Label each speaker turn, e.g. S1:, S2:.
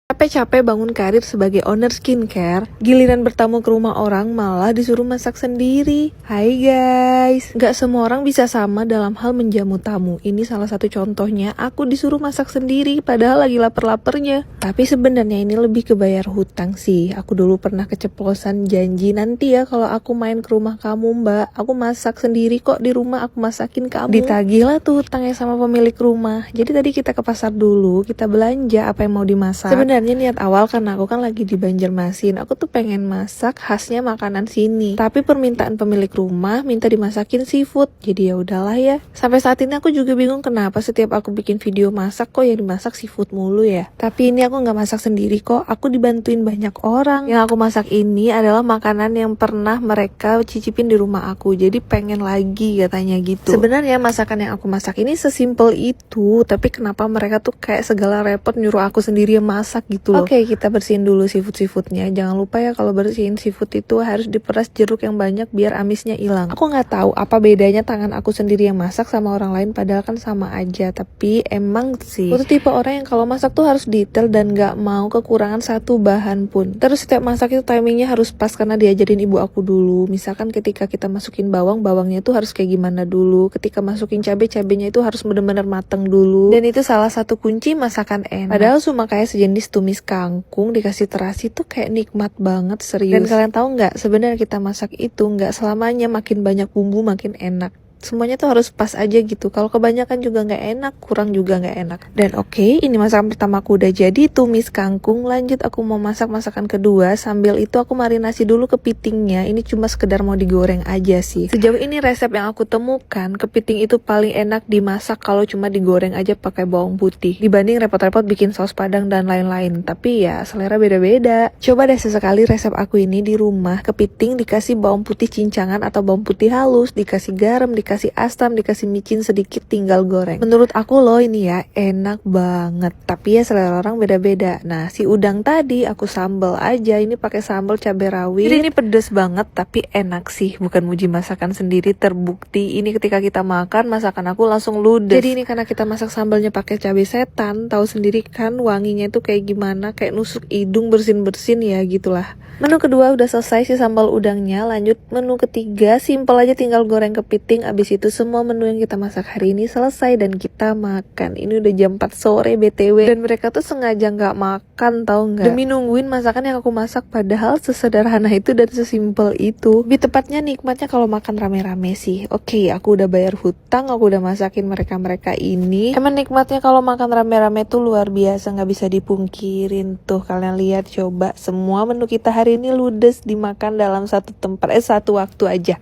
S1: Capek-capek bangun karir sebagai owner skincare, giliran bertamu ke rumah orang malah disuruh masak sendiri. Hai guys, gak semua orang bisa sama dalam hal menjamu tamu. Ini salah satu contohnya, aku disuruh masak sendiri padahal lagi lapar-laparnya. Tapi sebenarnya ini lebih ke bayar hutang sih. Aku dulu pernah keceplosan janji, nanti ya kalau aku main ke rumah kamu mbak, aku masak sendiri kok di rumah, aku masakin kamu. Ditagih lah tuh hutangnya sama pemilik rumah. Jadi tadi kita ke pasar dulu, kita belanja apa yang mau dimasak. Sebenarnya niat awal karena aku kan lagi di Banjarmasin, aku tuh pengen masak khasnya makanan sini. Tapi permintaan pemilik rumah minta dimasakin seafood. Jadi ya udahlah ya. Sampai saat ini aku juga bingung kenapa setiap aku bikin video masak kok yang dimasak seafood mulu ya. Tapi ini aku nggak masak sendiri kok, aku dibantuin banyak orang. Yang aku masak ini adalah makanan yang pernah mereka cicipin di rumah aku. Jadi pengen lagi katanya gitu. Sebenarnya masakan yang aku masak ini sesimpel itu, tapi kenapa mereka tuh kayak segala repot nyuruh aku sendiri yang masak gitu loh. Oke, kita bersihin dulu seafood-seafoodnya. Jangan lupa ya kalau bersihin seafood itu harus diperas jeruk yang banyak biar amisnya hilang. Aku nggak tahu apa bedanya tangan aku sendiri yang masak sama orang lain padahal kan sama aja. Tapi emang sih, aku tuh tipe orang yang kalau masak tuh harus detail dan nggak mau kekurangan satu bahan pun. Terus setiap masak itu timingnya harus pas karena diajarin ibu aku dulu. Misalkan ketika kita masukin bawang, bawangnya itu harus kayak gimana dulu. Ketika masukin cabai, cabainya itu harus benar-benar mateng dulu. Dan itu salah satu kunci masakan enak. Padahal cuma kayak sejenis tumis kangkung dikasih terasi tuh kayak nikmat banget, serius. Dan kalian tahu nggak, sebenarnya kita masak itu nggak selamanya makin banyak bumbu makin enak. Semuanya tuh harus pas aja gitu. Kalau kebanyakan juga nggak enak, kurang juga nggak enak. Dan oke, ini masakan pertamaku udah jadi, tumis kangkung. Lanjut aku mau masak masakan kedua. Sambil itu aku marinasi dulu kepitingnya. Ini cuma sekedar mau digoreng aja sih. Sejauh ini resep yang aku temukan, kepiting itu paling enak dimasak kalau cuma digoreng aja pakai bawang putih, dibanding repot-repot bikin saus padang dan lain-lain. Tapi ya selera beda-beda. Coba deh sesekali resep aku ini di rumah. Kepiting dikasih bawang putih cincangan atau bawang putih halus, dikasih garam, dikasih asam, dikasih micin sedikit, tinggal goreng. Menurut aku loh ini ya enak banget. Tapi ya selera orang beda-beda. Nah si udang tadi aku sambal aja. Ini pakai sambal cabai rawit. Jadi ini pedes banget tapi enak sih. Bukan muji masakan sendiri, terbukti ini ketika kita makan masakan aku langsung ludes. Jadi ini karena kita masak sambalnya pakai cabai setan, tahu sendiri kan wanginya itu kayak gimana, kayak nusuk hidung bersin-bersin ya gitulah. Menu kedua udah selesai sih sambal udangnya. Lanjut menu ketiga, simple aja tinggal goreng kepiting. Abis itu semua menu yang kita masak hari ini selesai dan kita makan. Ini udah jam 4 sore BTW. Dan mereka tuh sengaja gak makan, tahu nggak? Demi nungguin masakan yang aku masak, padahal sesederhana itu dan sesimpel itu. Lebih tepatnya nikmatnya kalau makan rame-rame sih. Oke, aku udah bayar hutang, aku udah masakin mereka-mereka ini. Emang nikmatnya kalau makan rame-rame tuh luar biasa, gak bisa dipungkirin. Tuh kalian lihat coba, semua menu kita hari ini ludes dimakan dalam satu tempat, satu waktu aja.